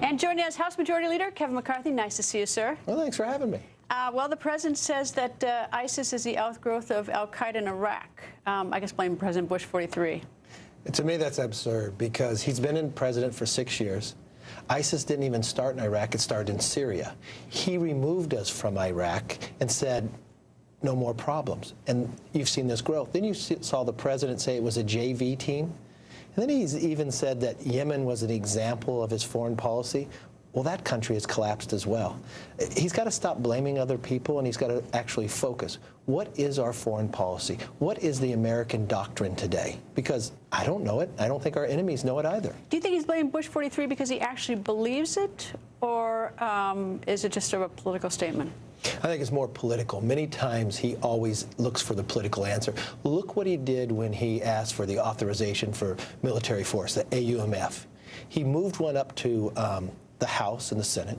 And joining us, House Majority Leader Kevin McCarthy. Nice to see you, sir. Well, thanks for having me. Well, the president says that ISIS is the outgrowth of al-Qaeda in Iraq. I guess blame President Bush 43. To me, that's absurd because he's been in president for 6 years. ISIS didn't even start in Iraq. It started in Syria. He removed us from Iraq and said, no more problems. And you've seen this growth. Then you saw the president say it was a JV team. And then he's even said that Yemen was an example of his foreign policy. Well, that country has collapsed as well. He's got to stop blaming other people, and he's got to actually focus. What is our foreign policy? What is the American doctrine today? Because I don't know it. I don't think our enemies know it either. Do you think he's blaming Bush 43 because he actually believes it, or is it just sort of a political statement? I think it's more political. Many times he always looks for the political answer. Look what he did when he asked for the authorization for military force, the AUMF. He moved one up to the House and the Senate,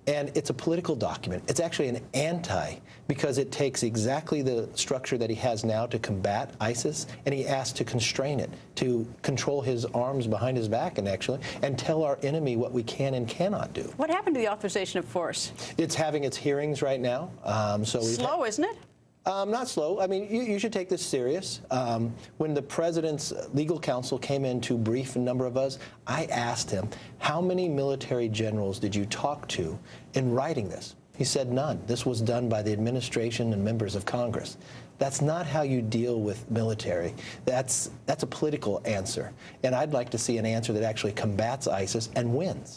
and it's a political document. It's actually an anti, because it takes exactly the structure that he has now to combat ISIS, and he asked to constrain it, to control his arms behind his back, and tell our enemy what we can and cannot do. What happened to the authorization of force? It's having its hearings right now. Slow, isn't it? Not slow. I mean, you should take this serious. When the president's legal counsel came in to brief a number of us, I asked him, how many military generals did you talk to in writing this? He said none. This was done by the administration and members of Congress. That's not how you deal with military. That's a political answer. And I'd like to see an answer that actually combats ISIS and wins.